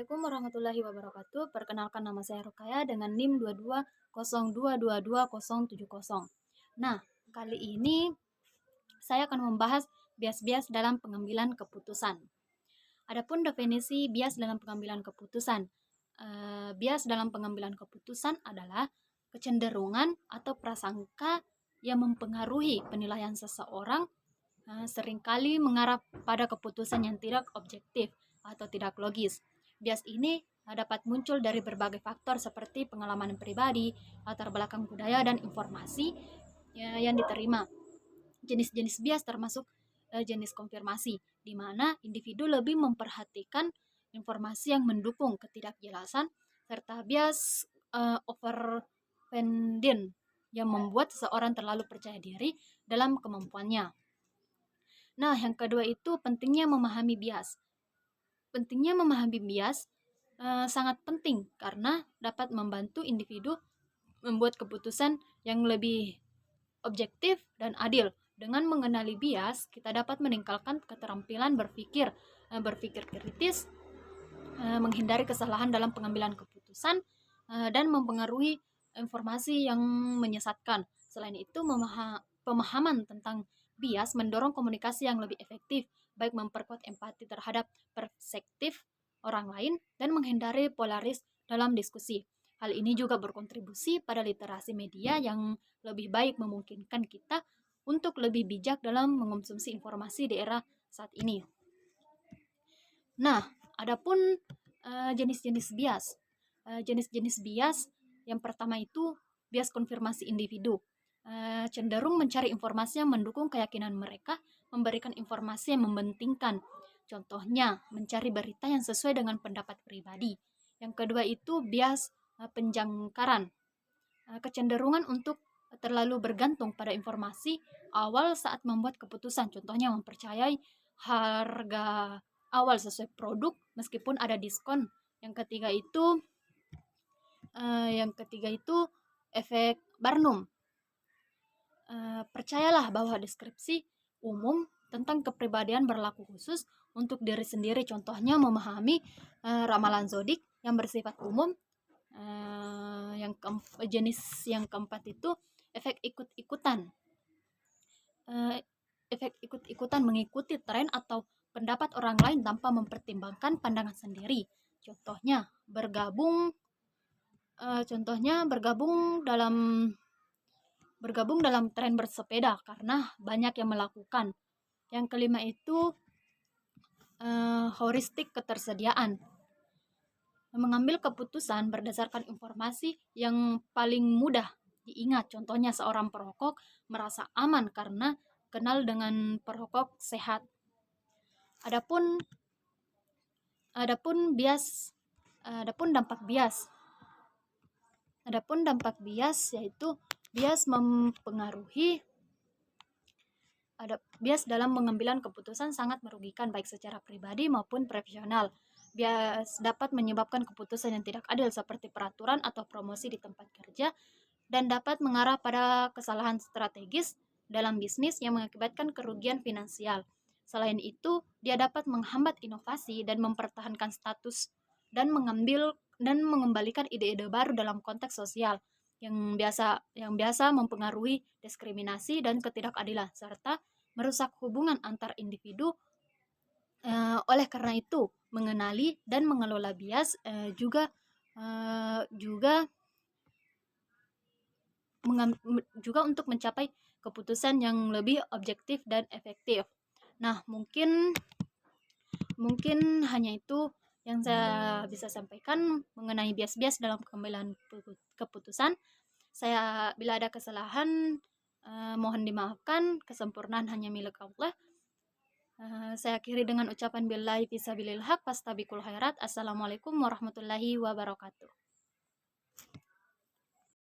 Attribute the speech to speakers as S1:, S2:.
S1: Assalamualaikum warahmatullahi wabarakatuh. Perkenalkan nama saya Rukaya dengan NIM 2202222070. Nah, kali ini saya akan membahas bias-bias dalam pengambilan keputusan. Adapun definisi bias dalam pengambilan keputusan. Bias dalam pengambilan keputusan adalah kecenderungan atau prasangka yang mempengaruhi penilaian seseorang seringkali mengarah pada keputusan yang tidak objektif atau tidak logis. Bias ini dapat muncul dari berbagai faktor seperti pengalaman pribadi, latar belakang budaya, dan informasi yang diterima. Jenis-jenis bias termasuk jenis konfirmasi, di mana individu lebih memperhatikan informasi yang mendukung ketidakjelasan, serta bias overconfident yang membuat seseorang terlalu percaya diri dalam kemampuannya. Nah, yang kedua itu pentingnya memahami bias. Pentingnya memahami bias sangat penting karena dapat membantu individu membuat keputusan yang lebih objektif dan adil. Dengan mengenali bias, kita dapat meningkatkan keterampilan berpikir kritis, menghindari kesalahan dalam pengambilan keputusan, dan mempengaruhi informasi yang menyesatkan. Selain itu, pemahaman tentang bias mendorong komunikasi yang lebih efektif, baik memperkuat empati terhadap perspektif orang lain dan menghindari polaris dalam diskusi. Hal ini juga berkontribusi pada literasi media yang lebih baik, memungkinkan kita untuk lebih bijak dalam mengonsumsi informasi di era saat ini. Nah, adapun jenis-jenis bias. Jenis-jenis bias yang pertama itu bias konfirmasi individu. Cenderung mencari informasi yang mendukung keyakinan mereka, memberikan informasi yang mementingkan. Contohnya, mencari berita yang sesuai dengan pendapat pribadi. Yang kedua itu bias penjangkaran. Kecenderungan untuk terlalu bergantung pada informasi awal saat membuat keputusan. Contohnya, mempercayai harga awal sesuai produk meskipun ada diskon. Yang ketiga itu efek Barnum. Percayalah bahwa deskripsi umum tentang kepribadian berlaku khusus untuk diri sendiri. Contohnya, memahami ramalan zodiak yang bersifat umum. Jenis yang keempat itu efek ikut-ikutan. Efek ikut-ikutan mengikuti tren atau pendapat orang lain tanpa mempertimbangkan pandangan sendiri. Contohnya bergabung dalam tren bersepeda karena banyak yang melakukan. Yang kelima itu heuristik ketersediaan. Mengambil keputusan berdasarkan informasi yang paling mudah diingat. Contohnya, seorang perokok merasa aman karena kenal dengan perokok sehat. Adapun dampak bias. Adapun dampak bias yaitu bias mempengaruhi bias dalam pengambilan keputusan sangat merugikan baik secara pribadi maupun profesional. Bias dapat menyebabkan keputusan yang tidak adil seperti peraturan atau promosi di tempat kerja dan dapat mengarah pada kesalahan strategis dalam bisnis yang mengakibatkan kerugian finansial. Selain itu, dia dapat menghambat inovasi dan mempertahankan status dan mengembalikan ide-ide baru dalam konteks sosial yang biasa mempengaruhi diskriminasi dan ketidakadilan serta merusak hubungan antar individu. Oleh karena itu, mengenali dan mengelola bias juga untuk mencapai keputusan yang lebih objektif dan efektif. Nah, mungkin hanya itu yang saya bisa sampaikan mengenai bias-bias dalam pengambilan keputusan. Bila ada kesalahan, mohon dimaafkan. Kesempurnaan hanya milik Allah. Saya akhiri dengan ucapan billahi fisabilil haq fastabiqul khairat. Assalamualaikum warahmatullahi wabarakatuh.